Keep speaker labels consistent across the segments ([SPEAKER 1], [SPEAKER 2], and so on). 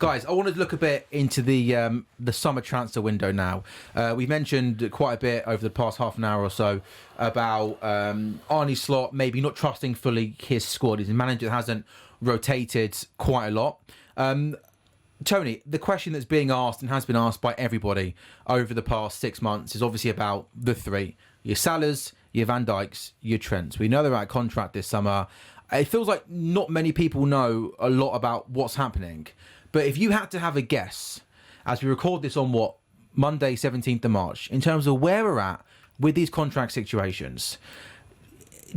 [SPEAKER 1] Guys, I want to look a bit into the summer transfer window now. We've mentioned quite a bit over the past half an hour or so about Arne Slot maybe not trusting fully his squad. His manager hasn't rotated quite a lot. Tony, the question that's being asked and has been asked by everybody over the past 6 months is obviously about the three. Your Salahs, your Van Dijks, your Trents. We know they're out of contract this summer. It feels like not many people know a lot about what's happening. But if you had to have a guess, as we record this on Monday, 17th of March, in terms of where we're at with these contract situations,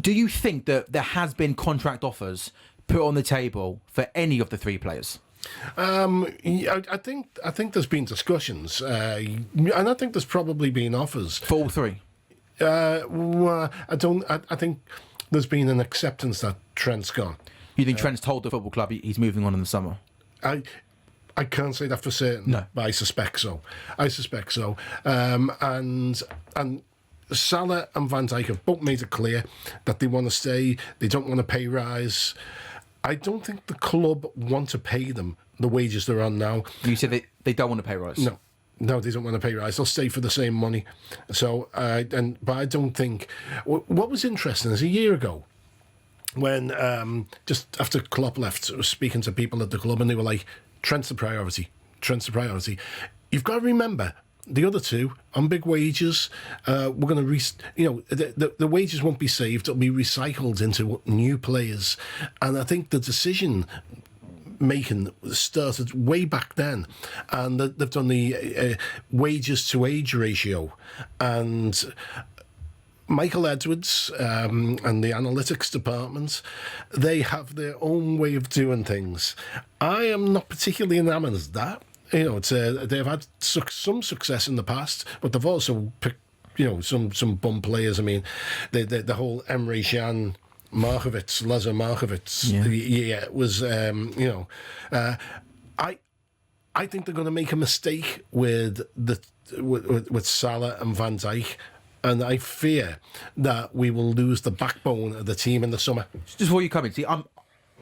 [SPEAKER 1] do you think that there has been contract offers put on the table for any of the three players?
[SPEAKER 2] I think there's been discussions, and I think there's probably been offers
[SPEAKER 1] For all three?
[SPEAKER 2] Well, I think there's been an acceptance that Trent's gone.
[SPEAKER 1] You think Trent's told the football club he's moving on in the summer?
[SPEAKER 2] I can't say that for certain,
[SPEAKER 1] no.
[SPEAKER 2] But I suspect so. And Salah and Van Dijk have both made it clear that they want to stay. They don't want a pay rise. I don't think the club want to pay them the wages they're on now.
[SPEAKER 1] You said they don't want a pay rise?
[SPEAKER 2] No, they don't want to pay rise. They'll stay for the same money. So, but I don't think. What was interesting is a year ago, when just after Klopp left, I was speaking to people at the club, and they were like, "Trent's the priority. Trent's the priority." You've got to remember the other two on big wages. We're going to, the wages won't be saved; it'll be recycled into new players. And I think the decision making started way back then, and they've done the wages to age ratio, and Michael Edwards and the analytics department, they have their own way of doing things. I am not particularly enamoured of that. They've had some success in the past, but they've also picked some bum players. I mean, the whole Emre Can Lazar Markovits, it was, I think they're going to make a mistake with Salah and Van Dijk, and I fear that we will lose the backbone of the team in the summer.
[SPEAKER 1] Just before you come in, see,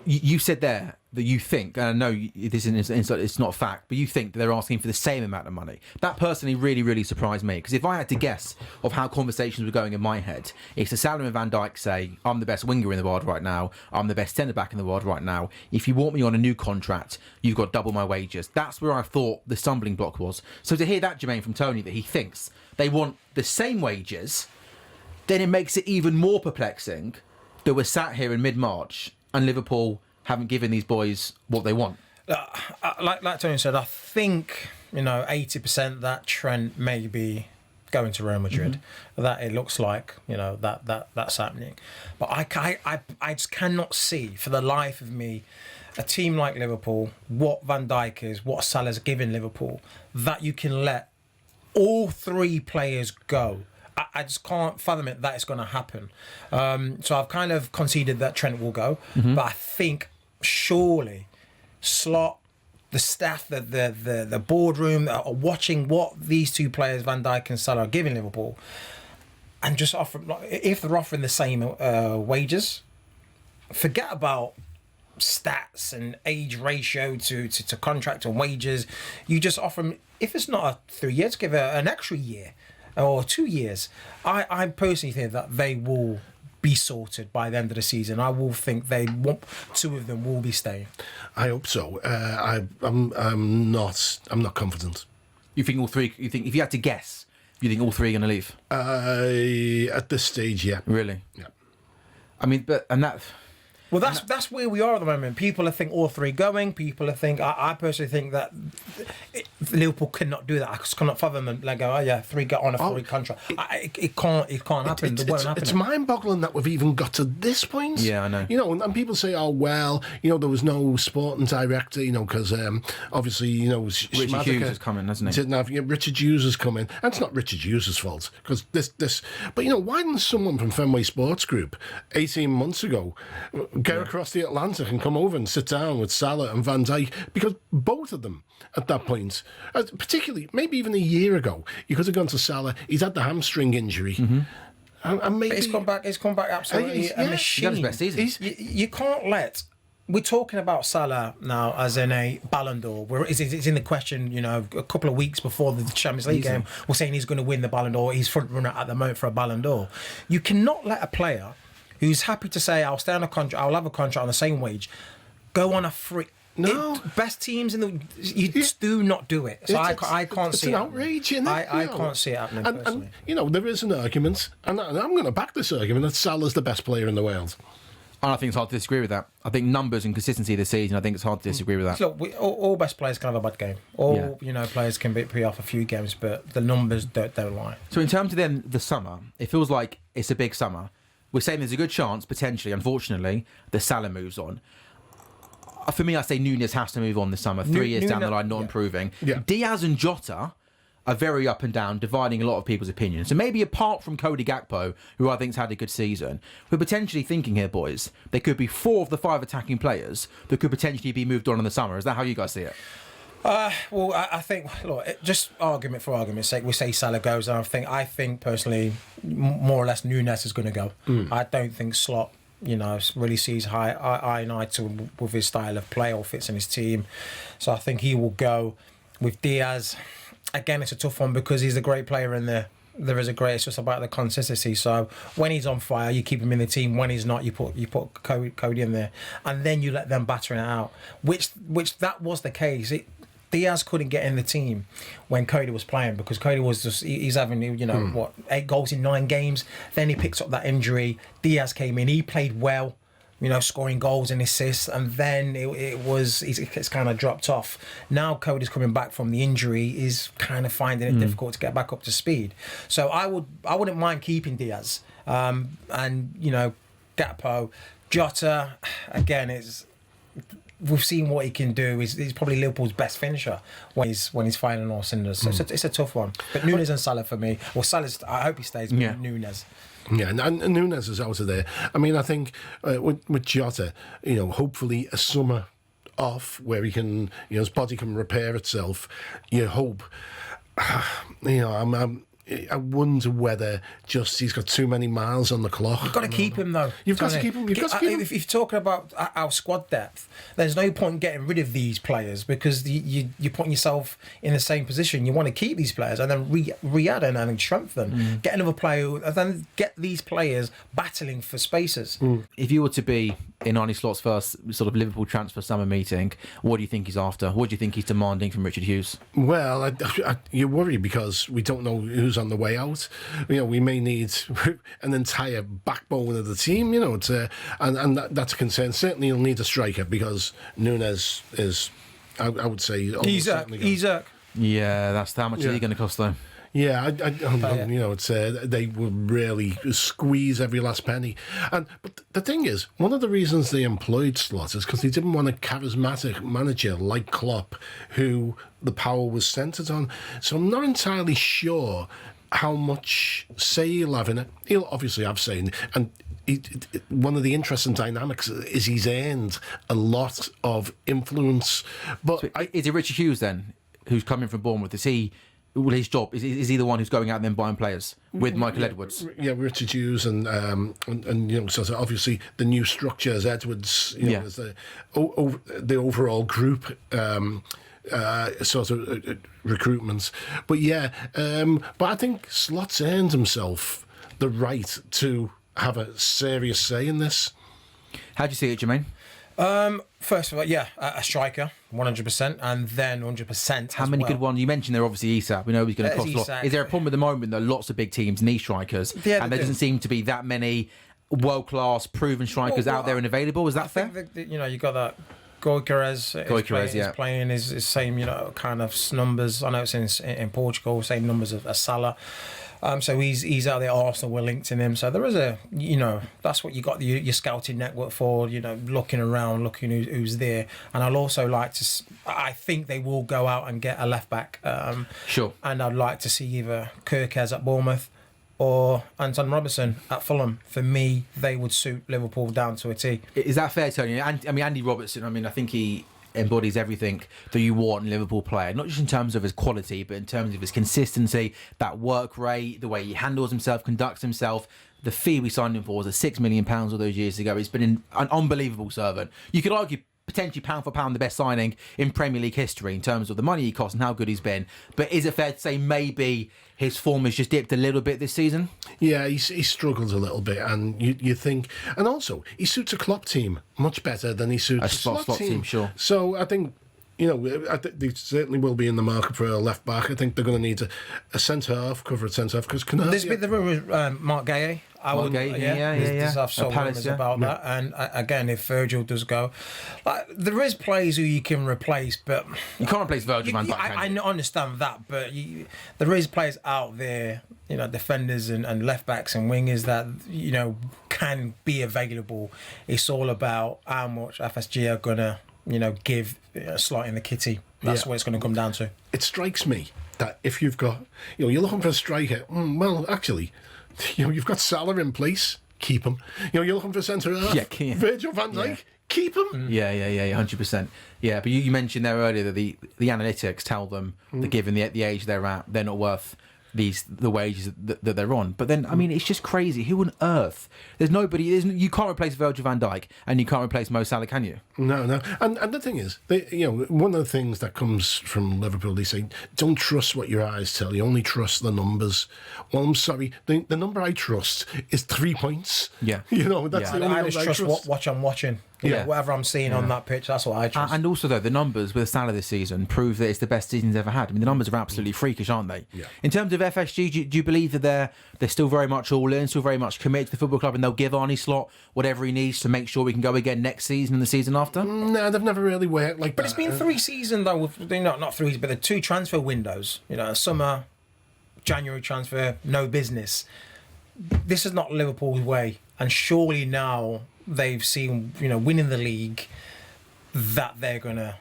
[SPEAKER 1] you said there that you think, and I know this is it's not a fact, but you think that they're asking for the same amount of money. That personally really, really surprised me, because if I had to guess of how conversations were going in my head, it's the Salah and Van Dijk say, I'm the best winger in the world right now, I'm the best centre-back in the world right now, if you want me on a new contract, you've got double my wages. That's where I thought the stumbling block was. So to hear that, Jermaine, from Tony, that he thinks they want the same wages, then it makes it even more perplexing that we're sat here in mid-March and Liverpool haven't given these boys what they want.
[SPEAKER 3] Like Tony said, I think 80% that Trent may be going to Real Madrid. Mm-hmm. That it looks like that's happening, but I just cannot see for the life of me a team like Liverpool, what Van Dijk is, what Salah's given Liverpool, that you can let all three players go. I just can't fathom it that it's going to happen. So I've kind of conceded that Trent will go, but I think surely Slot, the staff, the boardroom are watching what these two players, Van Dijk and Salah, are giving Liverpool, and just offer, if they're offering the same wages, forget about stats and age ratio to contract and wages. You just offer them, if it's not 3 years, give it an extra year or 2 years. I personally think that they will be sorted by the end of the season. I will think two of them will be staying.
[SPEAKER 2] I hope so. I'm not confident.
[SPEAKER 1] You think all three? You think if you had to guess, you think all three are going to leave?
[SPEAKER 2] At this stage, yeah.
[SPEAKER 1] Really?
[SPEAKER 2] Yeah.
[SPEAKER 1] I mean,
[SPEAKER 3] Well, that's where we are at the moment. People think all three going. People think. I personally think that Liverpool cannot do that. I just cannot fathom them. Like, three get on a free contract. It can't happen. It won't happen.
[SPEAKER 2] It's mind-boggling that we've even got to this point.
[SPEAKER 1] Yeah, I know.
[SPEAKER 2] And people say, "Oh well, there was no sporting director, because obviously,
[SPEAKER 1] Richard Hughes is coming, hasn't he?
[SPEAKER 2] Didn't have Richard Hughes is coming, and it's not Richard Hughes' fault because this. But why didn't someone from Fenway Sports Group 18 months ago get across the Atlantic and come over and sit down with Salah and Van Dijk? Because both of them at that point, particularly maybe even a year ago, you could have gone to Salah. He's had the hamstring injury. And maybe
[SPEAKER 3] he's come back absolutely a machine.
[SPEAKER 1] He's done his best season.
[SPEAKER 3] You can't let we're talking about Salah now as in a Ballon d'Or. It's in the question, a couple of weeks before the Champions League game, we're saying he's going to win the Ballon d'Or. He's front runner at the moment for a Ballon d'Or. You cannot let a player who's happy to say, I'll stay on a contract, I'll have a contract on the same wage, go on a free...
[SPEAKER 2] No.
[SPEAKER 3] Best teams in the... You just do not do it. So I can't see it.
[SPEAKER 2] It's an outrage, isn't it?
[SPEAKER 3] I can't see it happening personally.
[SPEAKER 2] And, there is an argument, and I'm going to back this argument, that Salah's the best player in the world.
[SPEAKER 1] And I think it's hard to disagree with that. I think numbers and consistency this season, I think it's hard to disagree with that.
[SPEAKER 3] Look, all best players can have a bad game. All players can be off a few games, but the numbers don't lie.
[SPEAKER 1] So in terms of then the summer, it feels like it's a big summer. We're saying there's a good chance, potentially, unfortunately, that Salah moves on. For me, I say Núñez has to move on this summer. 3 years down the line, not improving.
[SPEAKER 2] Yeah.
[SPEAKER 1] Diaz and Jota are very up and down, dividing a lot of people's opinions. So maybe apart from Cody Gakpo, who I think's had a good season, we're potentially thinking here, boys, there could be 4 of the 5 attacking players that could potentially be moved on in the summer. Is that how you guys see it?
[SPEAKER 3] Well, I think, look, just argument for argument's sake, we say Salah goes, and I think personally, more or less, Núñez is going to go. I don't think Slot, really sees eye and eye to with his style of play or fits in his team. So I think he will go. With Diaz, again, it's a tough one because he's a great player in there. There is a great. It's just about the consistency. So when he's on fire, you keep him in the team. When he's not, you put Cody in there, and then you let them battering it out. Which that was the case. Diaz couldn't get in the team when Cody was playing because Cody was just he's having 8 goals in 9 games. Then he picks up that injury. Diaz came in. He played well. Scoring goals and assists, and then it's kind of dropped off. Now Cody's coming back from the injury, is kind of finding it difficult to get back up to speed. So I wouldn't mind keeping Diaz, and Gakpo, Jota. Again, we've seen what he can do. He's probably Liverpool's best finisher when he's firing all cylinders. So it's a tough one. But Núñez and Salah for me. Well, Salah's, I hope he stays. But Núñez.
[SPEAKER 2] Yeah, and Núñez is out of there. I mean, I think with Jota, hopefully a summer off where he can, his body can repair itself. You hope, I wonder whether just he's got too many miles on the clock.
[SPEAKER 3] You've got to keep him, though.
[SPEAKER 2] You've got to keep him.
[SPEAKER 3] If you're talking about our squad depth, there's no point in getting rid of these players because you're putting yourself in the same position. You want to keep these players and then re-add and strengthen. Get another player and then get these players battling for spaces.
[SPEAKER 1] If you were to be in Arne Slot's first sort of Liverpool transfer summer meeting, what do you think he's after? What do you think he's demanding from Richard Hughes?
[SPEAKER 2] Well, you worry because we don't know who's on the way out. We may need an entire backbone of the team, and that's a concern. Certainly you'll need a striker because Núñez is, I would say...
[SPEAKER 3] Isak.
[SPEAKER 1] Yeah, that's how much is he going to cost, though?
[SPEAKER 2] Yeah, I don't know. It's they will really squeeze every last penny. But the thing is, one of the reasons they employed Slot is because they didn't want a charismatic manager like Klopp, who the power was centred on. So I'm not entirely sure how much say he'll have in it. He'll obviously have say in it. And one of the interesting dynamics is he's earned a lot of influence. But
[SPEAKER 1] so is it Richard Hughes then, who's coming from Bournemouth? Is he... Well, his job is he the one who's going out and then buying players with Michael Edwards?
[SPEAKER 2] Yeah, Richard Hughes and sort of obviously the new structure as Edwards, as the overall group sort of recruitments. But but I think Slot's earned himself the right to have a serious say in this.
[SPEAKER 1] How do you see it, Jermaine?
[SPEAKER 3] First of all, a striker, 100%, and then 100%.
[SPEAKER 1] How many good ones? You mentioned there obviously Isak. We know he's going to cost a lot. Is there a problem at the moment that lots of big teams need strikers, and there doesn't seem to be that many world-class, proven strikers out there and available? Is that fair?
[SPEAKER 3] You got that. Gyökeres is playing his same, kind of numbers. I know it's in Portugal, same numbers as Salah. So he's out there. Arsenal were linked in him. So there is that's what you got your scouting network for. Looking around, looking who's there. And I'll also like to. I think they will go out and get a left back.
[SPEAKER 1] Sure.
[SPEAKER 3] And I'd like to see either Gyökeres at Bournemouth or Anton Robertson at Fulham. For me, they would suit Liverpool down to a T.
[SPEAKER 1] Is that fair, Tony? Andy Robertson. I think he embodies everything that you want in a Liverpool player, not just in terms of his quality, but in terms of his consistency, that work rate, the way he handles himself, conducts himself. The fee we signed him for was £6 million all those years ago. He's been an unbelievable servant. You could argue potentially pound for pound the best signing in Premier League history in terms of the money he cost and how good he's been. But is it fair to say maybe his form has just dipped a little bit this season?
[SPEAKER 2] Yeah, he struggles a little bit, and you think, and also he suits a Klopp team much better than he suits a slot team.
[SPEAKER 1] Sure.
[SPEAKER 2] So I think, I think they certainly will be in the market for a left back. I think they're going to need a centre half, cover at centre half, because
[SPEAKER 3] There's been the rumour, Mark Gay. I've saw rumours about that. And again, if Virgil does go, there is players who you can replace, but
[SPEAKER 1] you can't replace Virgil van Dijk.
[SPEAKER 3] I understand that, but there is players out there, defenders and left backs and wingers that can be available. It's all about how much FSG are gonna give a slot in the kitty. That's what it's going to come down to.
[SPEAKER 2] It strikes me that if you've got, you're looking for a striker, well, actually, you've got Salah in place, keep him. You're looking for a centre half, Virgil van Dijk, keep him.
[SPEAKER 1] Yeah, 100%. Yeah, but you mentioned there earlier that the analytics tell them that given the age they're at, they're not worth the wages that they're on. But then, I mean, it's just crazy. Who on earth? There's nobody. You can't replace Virgil van Dijk, and you can't replace Mo Salah, can you?
[SPEAKER 2] No. And the thing is, one of the things that comes from Liverpool, they say, don't trust what your eyes tell you, only trust the numbers. Well, I'm sorry, the number I trust is 3 points.
[SPEAKER 1] Yeah.
[SPEAKER 2] That's the only number
[SPEAKER 3] I just trust what I'm watching. Whatever I'm seeing on that pitch, that's what I trust.
[SPEAKER 1] And also, though, the numbers with Salah this season prove that it's the best season he's ever had. I mean, the numbers are absolutely freakish, aren't they?
[SPEAKER 2] Yeah.
[SPEAKER 1] In terms of FSG, do you believe that they're still very much all in, still very much committed to the football club, and they'll give Arnie Slot whatever he needs to make sure we can go again next season and the season after?
[SPEAKER 2] No, they've never really worked like that.
[SPEAKER 3] But it's been 3 seasons, though, with not 3, but the 2 transfer windows. Summer, January transfer, no business. This is not Liverpool's way, and surely now they've seen, winning the league, that they're gonna,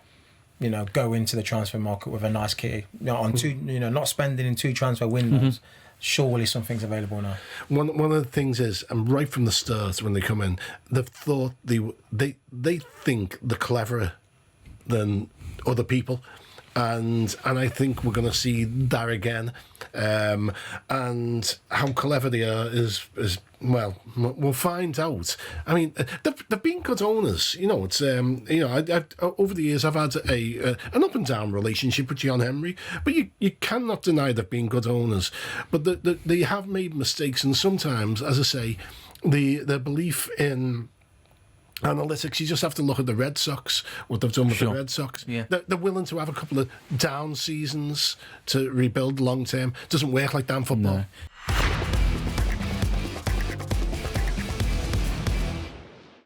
[SPEAKER 3] go into the transfer market with a nice kitty. On 2, not spending in 2 transfer windows. Mm-hmm. Surely something's available now.
[SPEAKER 2] One of the things is, and right from the start when they come in, they've thought they think they're cleverer than other people. And I think we're going to see that again. And how clever they are is well, we'll find out. I mean, they've been good owners. It's over the years I've had an up and down relationship with John Henry, but you cannot deny they've been good owners. But they have made mistakes, and sometimes, as I say, the belief in analytics, you just have to look at the Red Sox, what they've done with the Red Sox.
[SPEAKER 1] Yeah.
[SPEAKER 2] They're willing to have a couple of down seasons to rebuild long term. Doesn't work like that in football. No.